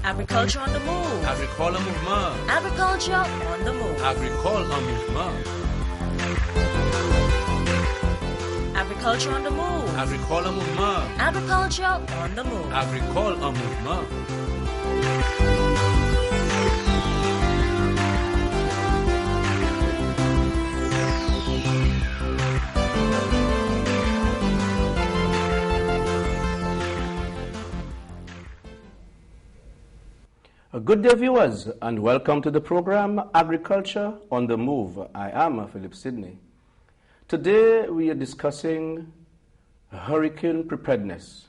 Agriculture on the move. Agricole mouvement. Agriculture on the move. Agricole en mouvement. Agriculture on the move. Agricole en mouvement. Agriculture on the move. Agricole en mouvement. Good day, viewers, and welcome to the program Agriculture on the Move. I am Phillip Sydney. Today we are discussing hurricane preparedness.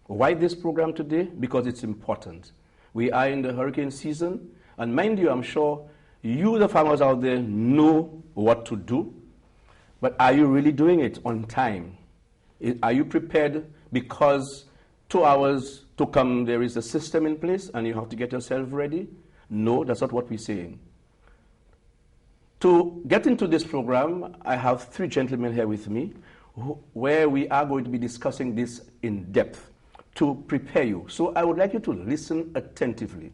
Why this program today? Because it's important. We are in the hurricane season, and mind you, I'm sure you, the farmers out there, know what to do, but are you really doing it on time? Are you prepared? Because 2 hours to come, there is a system in place and you have to get yourself ready? No, that's not what we're saying. To get into this program, I have 3 gentlemen here with me where we are going to be discussing this in depth to prepare you. So I would like you to listen attentively.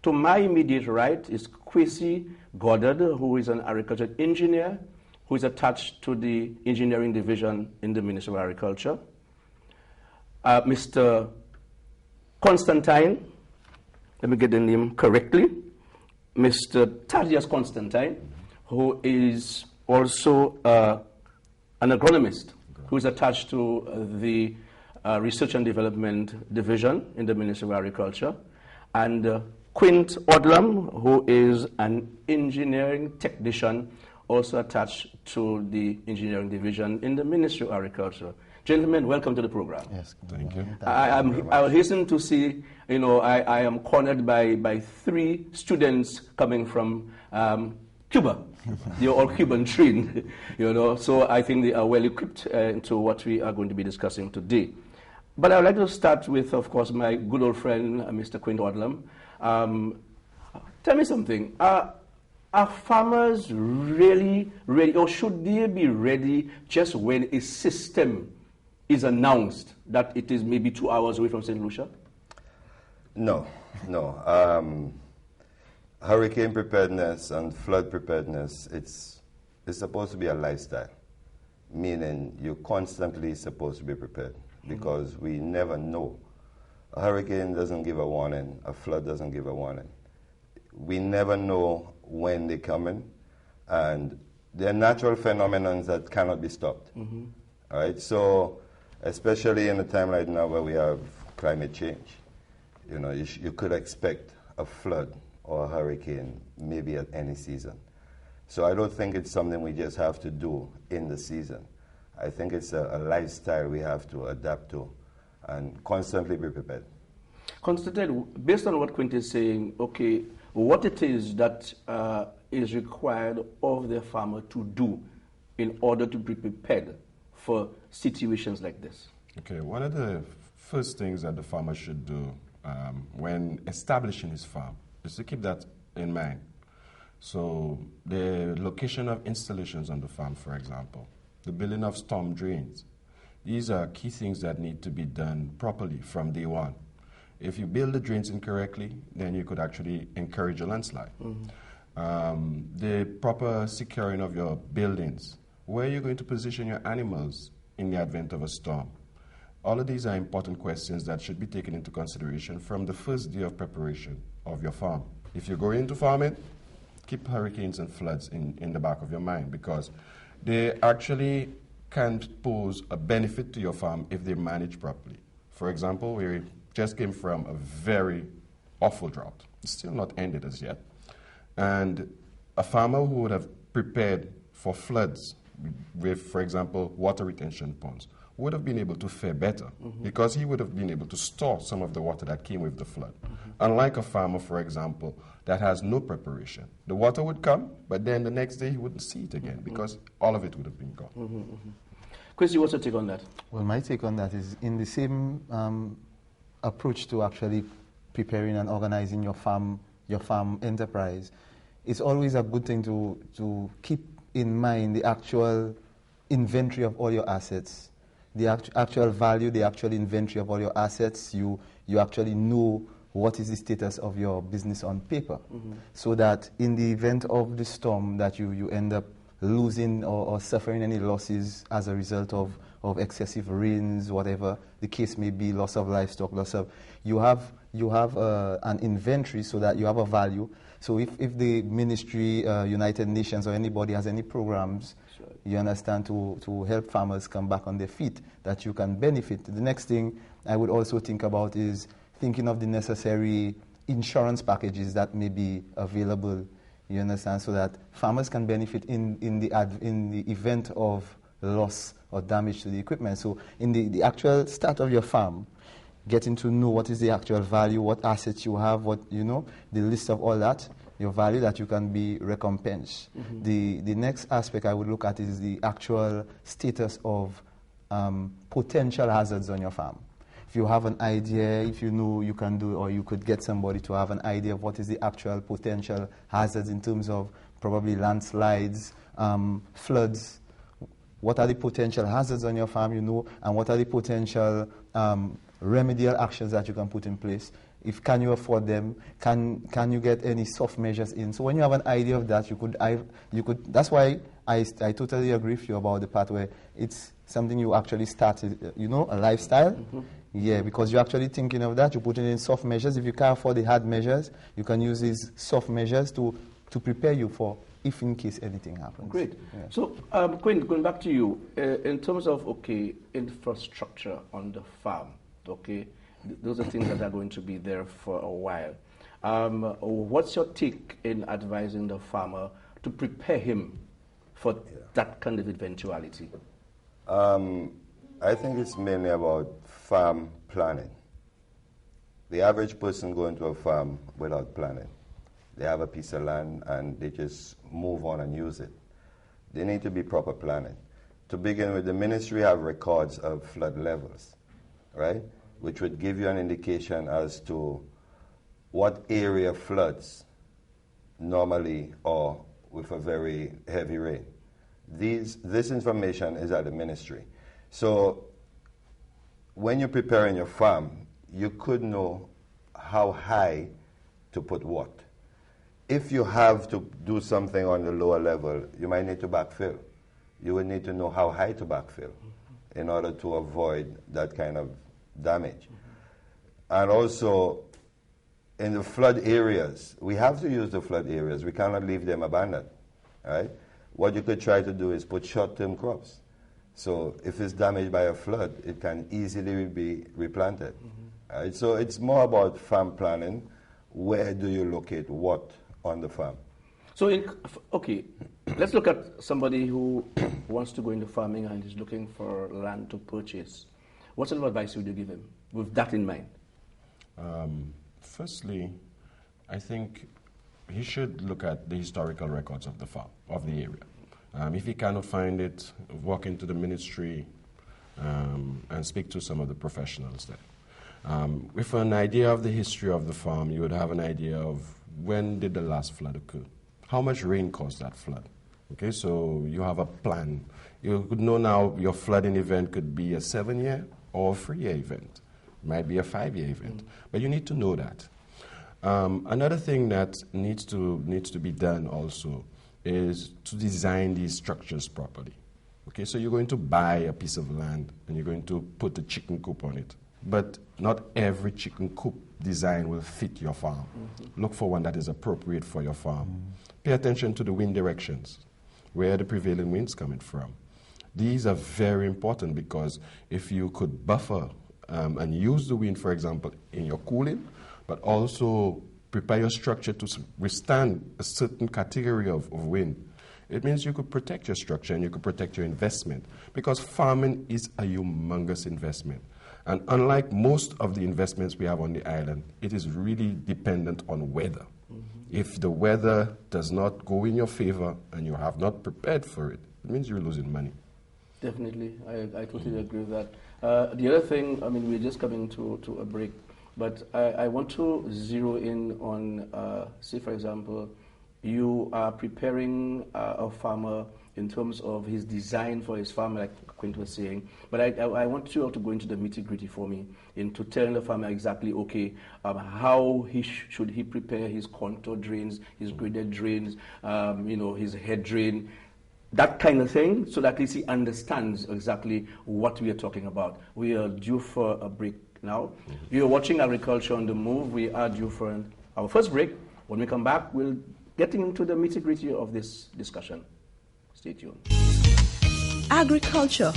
To my immediate right is Kwesi Goddard, who is an agriculture engineer who is attached to the engineering division in the Ministry of Agriculture. Mr. Constantine, let me get the name correctly, Mr. Thadius Constantine, who is also an agronomist who is attached to the Research and Development Division in the Ministry of Agriculture, and Quint Odlum, who is an engineering technician also attached to the Engineering Division in the Ministry of Agriculture. Gentlemen, welcome to the program. Yes, thank you. I hasten to see, I am cornered by 3 students coming from Cuba. They're all Cuban trained, so I think they are well equipped to what we are going to be discussing today. But I would like to start with, of course, my good old friend, Mr. Quint Odlum. Tell me something. Are farmers really ready, or should they be ready just when a system is announced that it is maybe 2 hours away from St. Lucia? No. Hurricane preparedness and flood preparedness, it's supposed to be a lifestyle, meaning you're constantly supposed to be prepared because we never know. A hurricane doesn't give a warning, a flood doesn't give a warning. We never know when they're coming, and they're natural phenomena that cannot be stopped. All right, so especially in a time right now where we have climate change, you could expect a flood or a hurricane maybe at any season. So I don't think it's something we just have to do in the season. I think it's a lifestyle we have to adapt to and constantly be prepared. Constantine, based on what Quint is saying, okay, what it is that is required of the farmer to do in order to be prepared for situations like this? Okay, one of the first things that the farmer should do when establishing his farm is to keep that in mind. So the location of installations on the farm, for example, the building of storm drains, these are key things that need to be done properly from day one. If you build the drains incorrectly, then you could actually encourage a landslide. The proper securing of your buildings, where you're going to position your animals in the advent of a storm. All of these are important questions that should be taken into consideration from the first day of preparation of your farm. If you're going into farming, keep hurricanes and floods in the back of your mind, because they actually can pose a benefit to your farm if they manage properly. For example, we just came from a very awful drought. It's still not ended as yet. And a farmer who would have prepared for floods with, for example, water retention ponds, would have been able to fare better because he would have been able to store some of the water that came with the flood. Unlike a farmer, for example, that has no preparation. The water would come, but then the next day he wouldn't see it again because all of it would have been gone. Kwesi, what's your take on that? Well, my take on that is in the same approach to actually preparing and organizing your farm enterprise. It's always a good thing to keep in mind the actual inventory of all your assets. the actual value, the actual inventory of all your assets. You actually know what is the status of your business on paper, so that in the event of the storm that you end up losing or suffering any losses as a result of excessive rains, whatever the case may be, loss of livestock, you have an inventory, so that you have a value. So if the ministry, United Nations, or anybody has any programs, you understand, to help farmers come back on their feet, that you can benefit. The next thing I would also think about is thinking of the necessary insurance packages that may be available, you understand, so that farmers can benefit in the event of loss or damage to the equipment. So in the actual start of your farm, getting to know what is the actual value, what assets you have, the list of all that, your value, that you can be recompensed. The next aspect I would look at is the actual status of potential hazards on your farm. If you have an idea, if you know you can do, or you could get somebody to have an idea of what is the actual potential hazards in terms of probably landslides, floods, what are the potential hazards on your farm, and what are the potential remedial actions that you can put in place. Can you afford them? Can you get any soft measures in? So when you have an idea of that, you could. That's why I totally agree with you about the part where it's something you actually started, a lifestyle. Yeah, because you're actually thinking of that. You're putting in soft measures. If you can't afford the hard measures, you can use these soft measures to prepare you for if in case anything happens. Great. Yeah. So, Quint, going back to you, in terms of, infrastructure on the farm, those are things that are going to be there for a while. What's your take in advising the farmer to prepare him for that kind of eventuality? I think it's mainly about farm planning. The average person going to a farm without planning, they have a piece of land and they just move on and use it. They need to be proper planning. To begin with, the ministry have records of flood levels, right? Which would give you an indication as to what area floods normally or with a very heavy rain. This information is at the ministry. So when you're preparing your farm, you could know how high to put what. If you have to do something on the lower level, you might need to backfill. You would need to know how high to backfill in order to avoid that kind of damage. And also, in the flood areas, we have to use the flood areas. We cannot leave them abandoned, right? What you could try to do is put short-term crops. So if it's damaged by a flood, it can easily be replanted. Right? So it's more about farm planning. Where do you locate what on the farm? So, let's look at somebody who wants to go into farming and is looking for land to purchase. What sort of advice would you give him with that in mind? Firstly, I think he should look at the historical records of the farm, of the area. If he cannot find it, walk into the ministry and speak to some of the professionals there. With an idea of the history of the farm, you would have an idea of when did the last flood occur? How much rain caused that flood? Okay, so you have a plan. You could know now your flooding event could be a 7-year or a 3-year event. It might be a 5-year event. But you need to know that. Another thing that needs to be done also is to design these structures properly. Okay, so you're going to buy a piece of land and you're going to put a chicken coop on it. But not every chicken coop design will fit your farm. Look for one that is appropriate for your farm. Pay attention to the wind directions. Where are the prevailing winds coming from? These are very important because if you could buffer and use the wind, for example, in your cooling, but also prepare your structure to withstand a certain category of wind, it means you could protect your structure and you could protect your investment, because farming is a humongous investment. And unlike most of the investments we have on the island, it is really dependent on weather. If the weather does not go in your favor and you have not prepared for it, it means you're losing money. Definitely, I totally agree with that. The other thing, we're just coming to a break, but I want to zero in on, say for example, you are preparing a farmer in terms of his design for his farm, like Quint was saying. But I want you all to go into the nitty-gritty for me, into telling the farmer exactly, okay, how should he prepare his contour drains, his graded drains, his head drain, that kind of thing, so that at least he understands exactly what we are talking about. We are due for a break now. You are watching Agriculture on the Move. We are due for our first break. When we come back, we'll get into the nitty-gritty of this discussion. Stay tuned. Agriculture,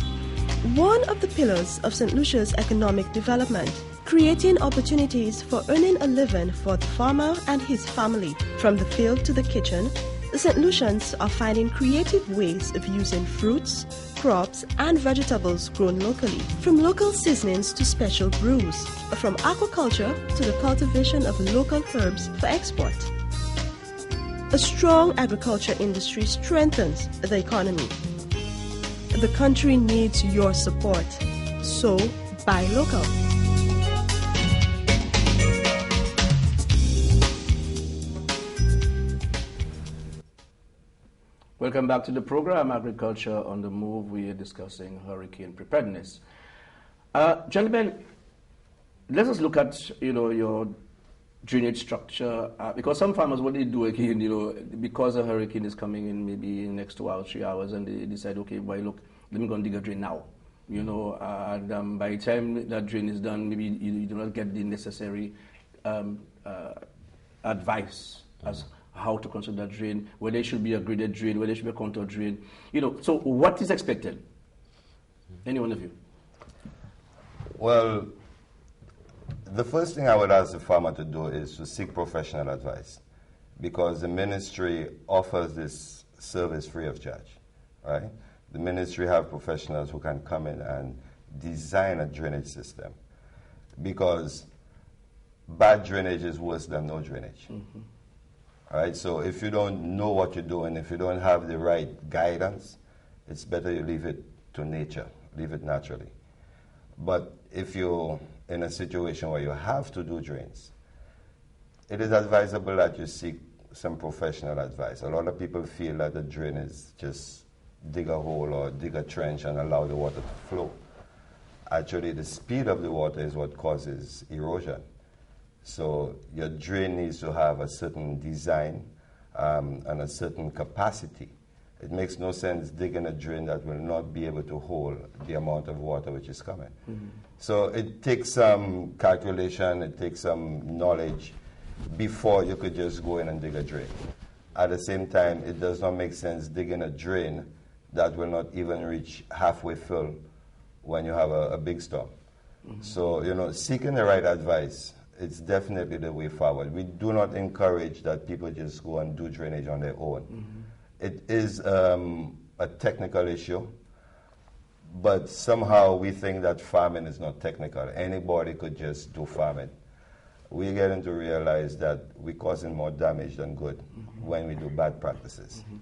one of the pillars of St. Lucia's economic development, creating opportunities for earning a living for the farmer and his family. From the field to the kitchen, the St. Lucians are finding creative ways of using fruits, crops, and vegetables grown locally. From local seasonings to special brews, from aquaculture to the cultivation of local herbs for export. A strong agriculture industry strengthens the economy. The country needs your support, so buy local. Welcome back to the program, Agriculture on the Move. We are discussing hurricane preparedness. Gentlemen, let us look at your drainage structure, because some farmers, what they do again, because a hurricane is coming in maybe in the next 2 hours, 3 hours, and they decide, okay, well, look, let me go and dig a drain now. And by the time that drain is done, maybe you do not get the necessary advice as how to construct that drain, whether it should be a graded drain, whether it should be a contour drain. So what is expected? Any one of you? Well, the first thing I would ask the farmer to do is to seek professional advice, because the ministry offers this service free of charge, right? The ministry have professionals who can come in and design a drainage system, because bad drainage is worse than no drainage. Mm-hmm. All right, so if you don't know what you're doing, if you don't have the right guidance, it's better you leave it to nature, leave it naturally. But if you're in a situation where you have to do drains, it is advisable that you seek some professional advice. A lot of people feel that the drain is just dig a hole or dig a trench and allow the water to flow. Actually, the speed of the water is what causes erosion. So your drain needs to have a certain design and a certain capacity. It makes no sense digging a drain that will not be able to hold the amount of water which is coming. Mm-hmm. So it takes some calculation, it takes some knowledge before you could just go in and dig a drain. At the same time, it does not make sense digging a drain that will not even reach halfway full when you have a big storm. Mm-hmm. So, seeking the right advice, it's definitely the way forward. We do not encourage that people just go and do drainage on their own. Mm-hmm. It is a technical issue, but somehow we think that farming is not technical. Anybody could just do farming. We're getting to realize that we're causing more damage than good when we do bad practices. Mm-hmm.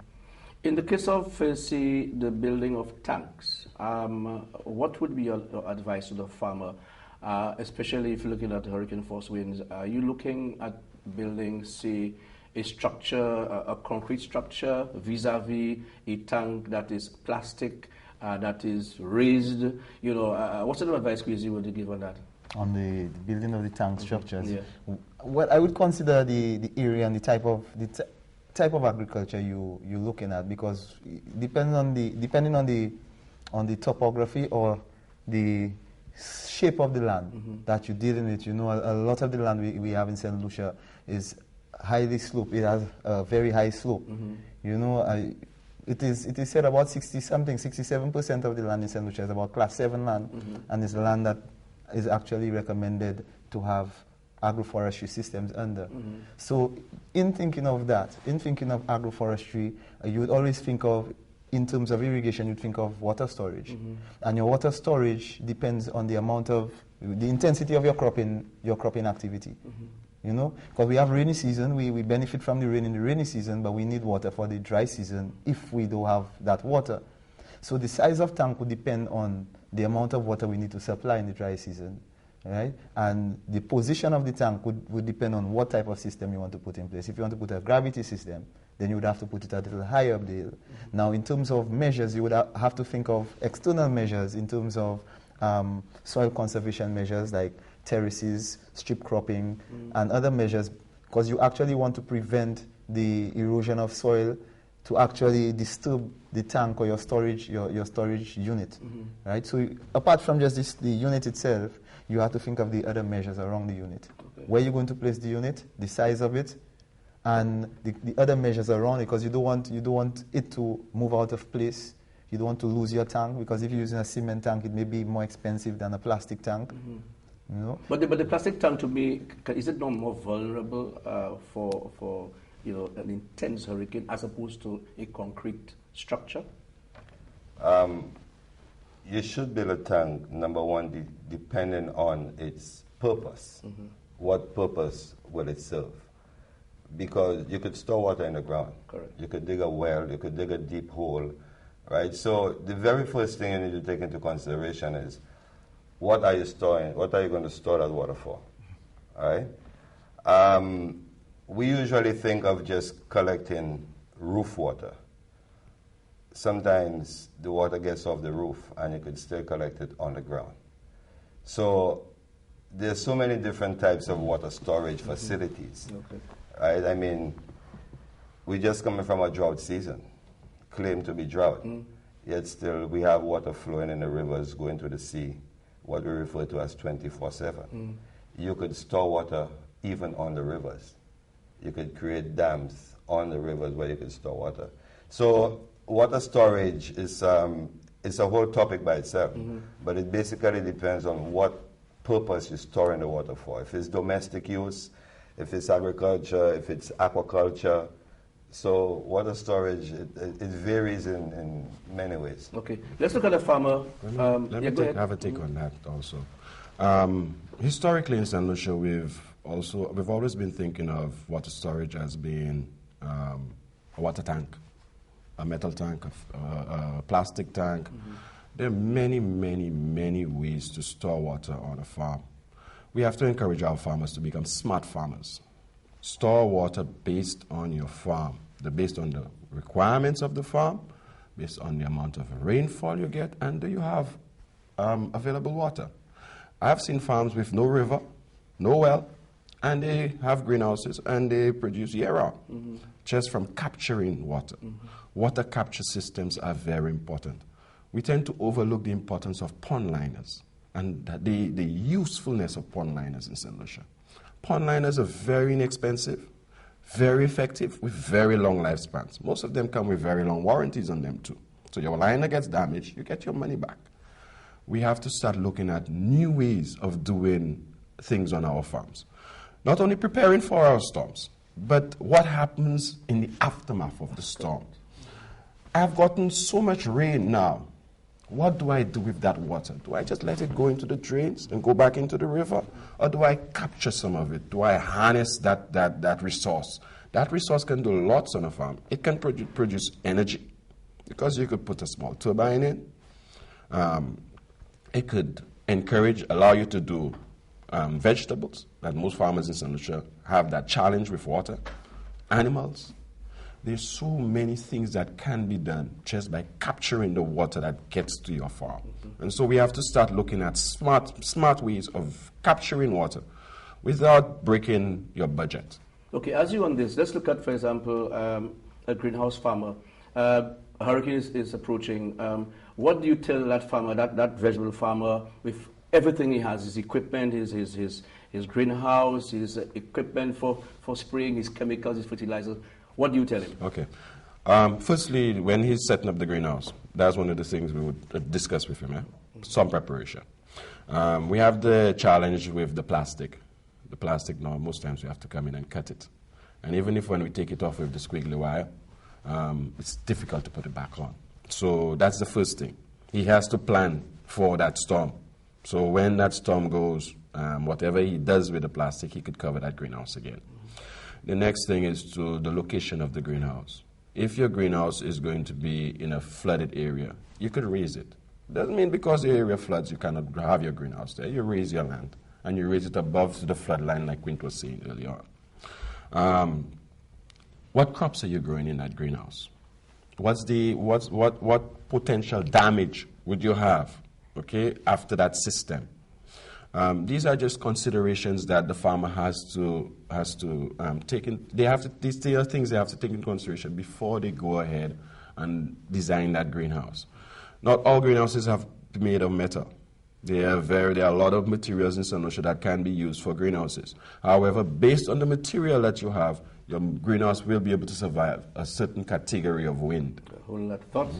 In the case of, say, the building of tanks, what would be your advice to the farmer? Especially if you're looking at hurricane force winds, are you looking at building, say, a structure, a concrete structure, vis-a-vis a tank that is plastic, that is raised? What sort of advice, Kwesi, would you give on that? On the building of the tank structures? Yeah. Well, I would consider the area and the type of agriculture you're looking at, because depending on the topography or the shape of the land that you're dealing with. A lot of the land we have in St. Lucia is highly sloped. It has a very high slope. It is said about 67% of the land in St. Lucia is about Class 7 land, and it's land that is actually recommended to have agroforestry systems under. So in thinking of that, in thinking of agroforestry, you would always think of, in terms of irrigation, you'd think of water storage. And your water storage depends on the amount of, the intensity of your cropping activity. Because we have rainy season, we benefit from the rain in the rainy season, but we need water for the dry season if we don't have that water. So the size of tank would depend on the amount of water we need to supply in the dry season. right? And the position of the tank would depend on what type of system you want to put in place. If you want to put a gravity system, then you would have to put it a little higher up the hill. Now, in terms of measures, you would have to think of external measures in terms of soil conservation measures like terraces, strip cropping, and other measures, because you actually want to prevent the erosion of soil to actually disturb the tank or your storage unit, right? So apart from just the unit itself, you have to think of the other measures around the unit. Okay. Where you're going to place the unit, the size of it, and the other measures around it, because you don't want it to move out of place. You don't want to lose your tank, because if you're using a cement tank, it may be more expensive than a plastic tank. You know? But the plastic tank, to me, is it not more vulnerable for an intense hurricane as opposed to a concrete structure? You should build a tank, number one, depending on its purpose. What purpose will it serve? Because you could store water in the ground. Correct. You could dig a well, you could dig a deep hole, right? So the very first thing you need to take into consideration is, what are you storing? What are you going to store that water for? All right? We usually think of just collecting roof water. Sometimes the water gets off the roof and you could still collect it on the ground. So there's so many different types of water storage facilities. Okay. Right? I mean, we're just coming from a drought season, claimed to be drought. Yet still we have water flowing in the rivers, going to the sea, what we refer to as 24/7. You could store water even on the rivers. You could create dams on the rivers where you could store water. So water storage is a whole topic by itself, but it basically depends on what purpose you're storing the water for. If it's domestic use, if it's agriculture, if it's aquaculture. So water storage, it varies in many ways. Okay, let's look at a farmer. Let me have a take on that also. Historically in St. Lucia, we've always been thinking of water storage as being a water tank, a metal tank, a plastic tank. There are many, many, many ways to store water on a farm. We have to encourage our farmers to become smart farmers. Store water based on your farm, based on the requirements of the farm, based on the amount of rainfall you get, and do you have available water. I've seen farms with no river, no well, and they have greenhouses and they produce year-round, just from capturing water. Water capture systems are very important. We tend to overlook the importance of pond liners and the usefulness of pond liners in St. Lucia. Pond liners are very inexpensive, very effective, with very long lifespans. Most of them come with very long warranties on them too. So your liner gets damaged, you get your money back. We have to start looking at new ways of doing things on our farms. Not only preparing for our storms, but what happens in the aftermath of the storm. I've gotten so much rain now. What do I do with that water? Do I just let it go into the drains and go back into the river? Or do I capture some of it? Do I harness that resource? That resource can do lots on a farm. It can produce energy, because you could put a small turbine in. It could allow you to do vegetables, that most farmers in St. Lucia have that challenge with water. Animals. There's so many things that can be done just by capturing the water that gets to your farm. And so we have to start looking at smart ways of capturing water without breaking your budget. Okay, as you on this, let's look at, for example, a greenhouse farmer. A hurricane is approaching. What do you tell that farmer, that vegetable farmer, with everything he has, his equipment, his greenhouse, his equipment for spraying, his chemicals, his fertilizers? What do you tell him? Okay. Firstly, when he's setting up the greenhouse, that's one of the things we would discuss with him, some preparation. We have the challenge with the plastic. The plastic now, most times we have to come in and cut it. And even if when we take it off with the squiggly wire, it's difficult to put it back on. So that's the first thing. He has to plan for that storm. So when that storm goes, whatever he does with the plastic, he could cover that greenhouse again. The next thing is to the location of the greenhouse. If your greenhouse is going to be in a flooded area, you could raise it. Doesn't mean because the area floods you cannot have your greenhouse there. You raise your land and you raise it above the flood line, like Quint was saying earlier on. What crops are you growing in that greenhouse? What potential damage would you have, okay, after that system? These are just considerations that the farmer has to take in. These are things they have to take into consideration before they go ahead and design that greenhouse. Not all greenhouses have to be made of metal. There are a lot of materials in St. Lucia that can be used for greenhouses. However, based on the material that you have, your greenhouse will be able to survive a certain category of wind. A whole lot of thoughts.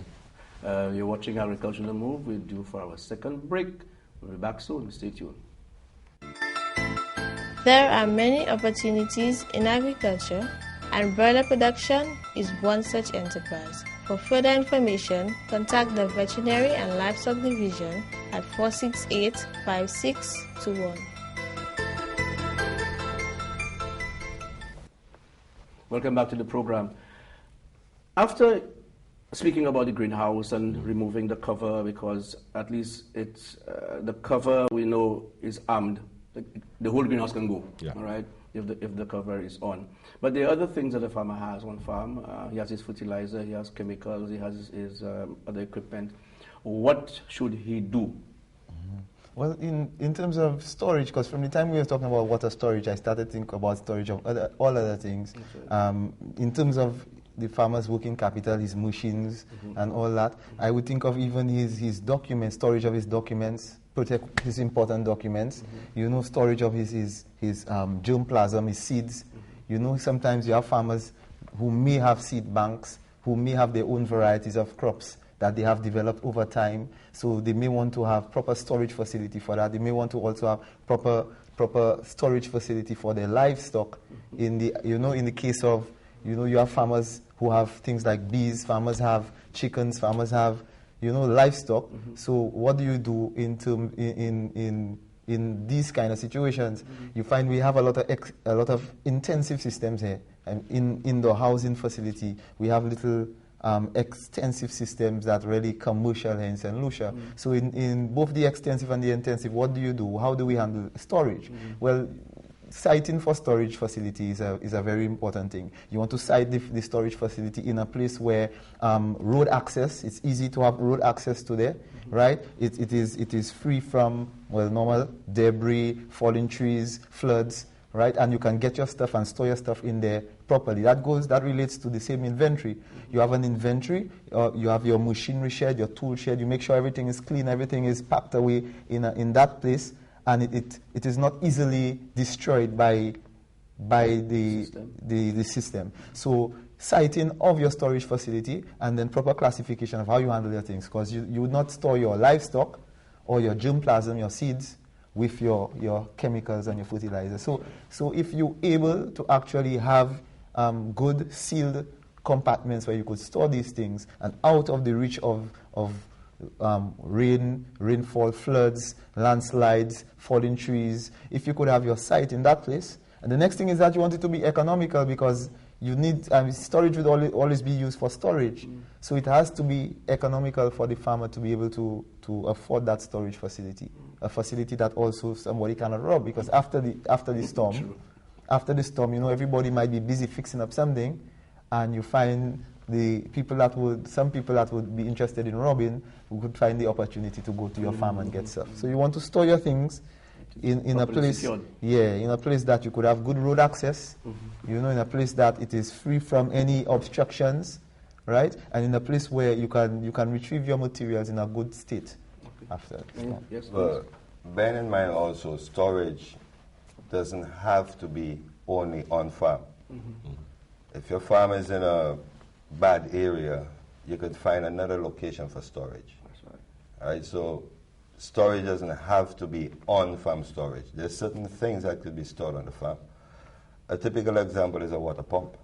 You're watching Agriculture on the Move. We're due for our second break. We'll be back soon. Stay tuned. There are many opportunities in agriculture, and broiler production is one such enterprise. For further information, contact the Veterinary and Livestock Division at 468-5621. Welcome back to the program. After speaking about the greenhouse and removing the cover, because at least it's the cover we know is armed, the whole greenhouse can go, all right, if the cover is on. But there are other things that a farmer has on farm. He has his fertilizer, he has chemicals, he has his other equipment. What should he do? Well, in terms of storage, because from the time we were talking about water storage, I started to think about storage of all other things. In terms of the farmer's working capital, his machines, and all that, I would think of even his documents, storage of his documents, protect his important documents. You know, storage of his germplasm, his seeds. You know, sometimes you have farmers who may have seed banks, who may have their own varieties of crops that they have developed over time. So they may want to have proper storage facility for that. They may want to also have proper storage facility for their livestock. In the case of, you have farmers who have things like bees, farmers have chickens, farmers have, livestock. So what do you do in these kind of situations? You find we have a lot of intensive systems here. And in the housing facility, we have little extensive systems that really commercial here in St. Lucia. So in both the extensive and the intensive, what do you do? How do we handle storage? Well, siting for storage facility is a very important thing. You want to site the storage facility in a place where road access, it's easy to have road access to there, right? It is free from, normal debris, falling trees, floods, right? And you can get your stuff and store your stuff in there properly. That relates to the same inventory. You have an inventory, you have your machinery shed, your tool shed, you make sure everything is clean, everything is packed away in that place, and it is not easily destroyed by the system. So siting of your storage facility and then proper classification of how you handle your things, because you would not store your livestock or your germplasm, your seeds, with your chemicals and your fertilizer. So if you're able to actually have good sealed compartments where you could store these things and out of the reach of rainfall, floods, landslides, falling trees, if you could have your site in that place. And the next thing is that you want it to be economical, because you need storage would always be used for storage. So it has to be economical for the farmer to be able to afford that storage facility, a facility that also somebody cannot rob, because after the storm, everybody might be busy fixing up something, and you find some people that would be interested in robbing who could find the opportunity to go to your farm and get stuff. So you want to store your things in a place, in a place that you could have good road access, in a place that it is free from any obstructions, right? And in a place where you can retrieve your materials in a good state after. Yes. Bear in mind also, storage doesn't have to be only on farm. If your farm is in a bad area, you could find another location for storage. That's right. All right, so storage doesn't have to be on-farm storage. There's certain things that could be stored on the farm. A typical example is a water pump.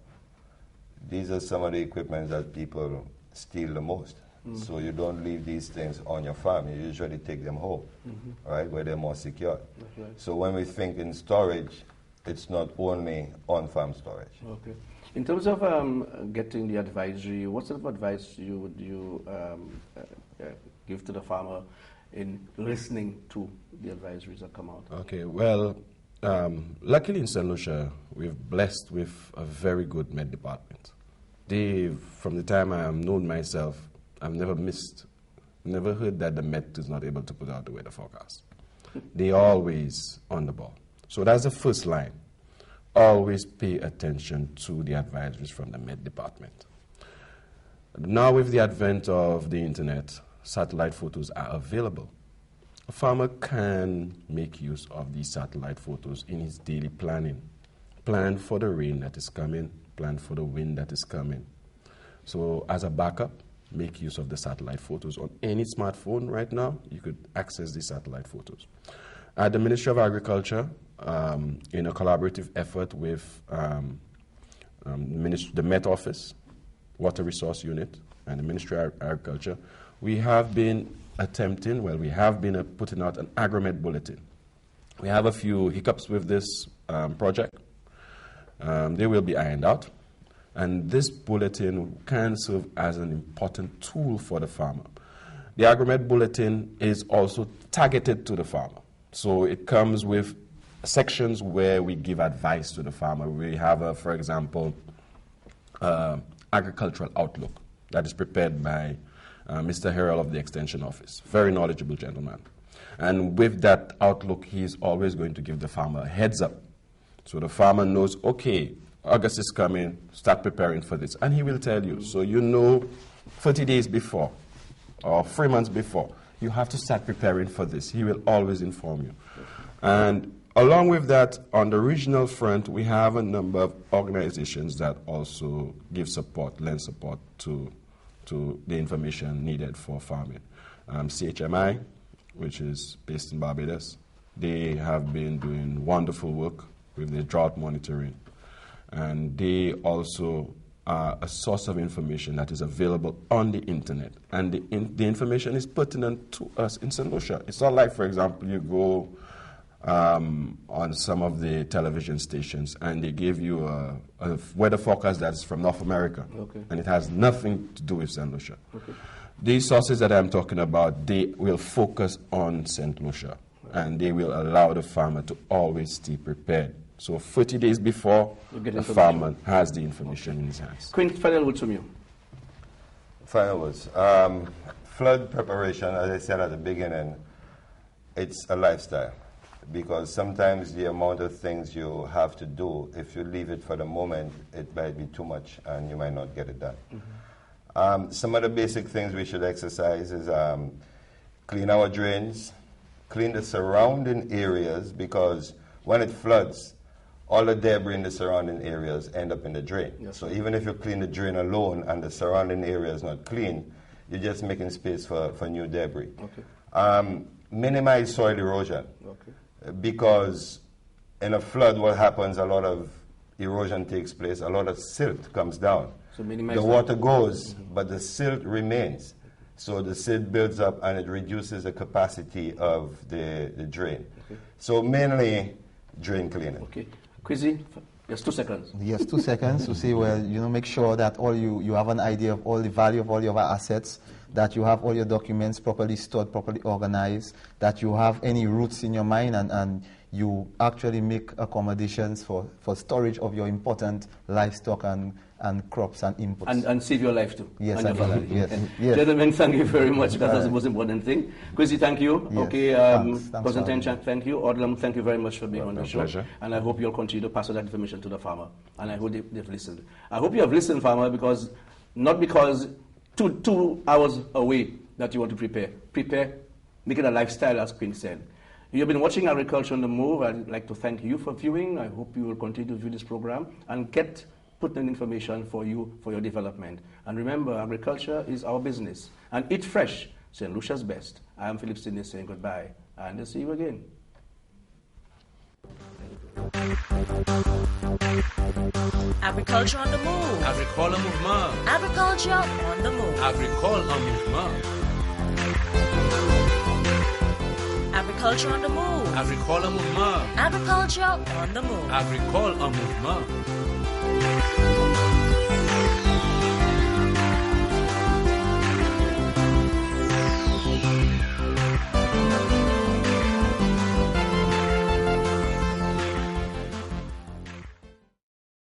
These are some of the equipment that people steal the most. So you don't leave these things on your farm. You usually take them home, right, where they're more secure. Right. So when we think in storage, it's not only on-farm storage. Okay. In terms of getting the advisory, what sort of advice would you give to the farmer in listening to the advisories that come out? Okay, well, luckily in St. Lucia, we're blessed with a very good Met department. From the time I have known myself, I've never heard that the Met is not able to put out the weather forecast. They're always on the ball. So that's the first line. Always pay attention to the advisories from the Met department. Now with the advent of the internet, satellite photos are available. A farmer can make use of these satellite photos in his daily planning. Plan for the rain that is coming, plan for the wind that is coming. So as a backup, make use of the satellite photos. On any smartphone right now, you could access these satellite photos. At the Ministry of Agriculture, in a collaborative effort with the Met Office, Water Resource Unit, and the Ministry of Agriculture, we have been putting out an Agromet bulletin. We have a few hiccups with this project. They will be ironed out. And this bulletin can serve as an important tool for the farmer. The Agromet bulletin is also targeted to the farmer. So it comes with sections where we give advice to the farmer. We have, for example, agricultural outlook that is prepared by Mr. Harrell of the Extension Office. Very knowledgeable gentleman. And with that outlook, he's always going to give the farmer a heads up. So the farmer knows, okay, August is coming, start preparing for this. And he will tell you. So you know 30 days before or 3 months before, you have to start preparing for this. He will always inform you. And along with that, on the regional front, we have a number of organizations that also give support, lend support to the information needed for farming. CHMI, which is based in Barbados, they have been doing wonderful work with the drought monitoring. And they also are a source of information that is available on the internet. And the information is pertinent to us in St. Lucia. It's not like, for example, you go on some of the television stations and they give you a weather forecast that's from North America. Okay. And it has nothing to do with St. Lucia. Okay. These sources that I'm talking about, they will focus on St. Lucia. And they will allow the farmer to always stay prepared. So 30 days before, the farmer has the information in his hands. Quint, final words from you. Final words. Flood preparation, as I said at the beginning, it's a lifestyle. Because sometimes the amount of things you have to do, if you leave it for the moment, it might be too much and you might not get it done. Mm-hmm. Some of the basic things we should exercise is clean our drains, clean the surrounding areas, because when it floods, all the debris in the surrounding areas end up in the drain. Yes. So even if you clean the drain alone and the surrounding area is not clean, you're just making space for new debris. Okay. Minimize soil erosion. Okay. Because in a flood, what happens, a lot of erosion takes place, a lot of silt comes down. So the water goes, mm-hmm. but the silt remains. So the silt builds up and it reduces the capacity of the drain. Okay. So mainly drain cleaning. Okay. Kwesi, just 2 seconds. Yes, 2 seconds to say, well, make sure that you have an idea of all the value of all your assets, that you have all your documents properly stored, properly organized, that you have any routes in your mind, and you actually make accommodations for storage of your important livestock and crops and inputs. And save your life too. Yes, and your family. Yes. Yes. Gentlemen, thank you very much. That's the most important thing. Kwesi, thank you. Yes. Okay, Thanks, Constantine, thank you. Odlum, thank you very much for being on the show. Pleasure. And I hope you'll continue to pass on that information to the farmer. And I hope they've listened. I hope you have listened, farmer, because not because 2 hours away that you want to prepare. Prepare, make it a lifestyle, as Quint said. You've been watching Agriculture on the Move. I'd like to thank you for viewing. I hope you will continue to view this program and get pertinent information for you, for your development. And remember, agriculture is our business. And eat fresh, St. Lucia's best. I am Phillip Sydney saying goodbye, and I'll see you again. Agriculture on the Move. Agricole mouvement. Agriculture on the Move. Agricole en mouvement. Agriculture on the Move. Agricole en mouvement. Agriculture on the Move. Agricole en mouvement.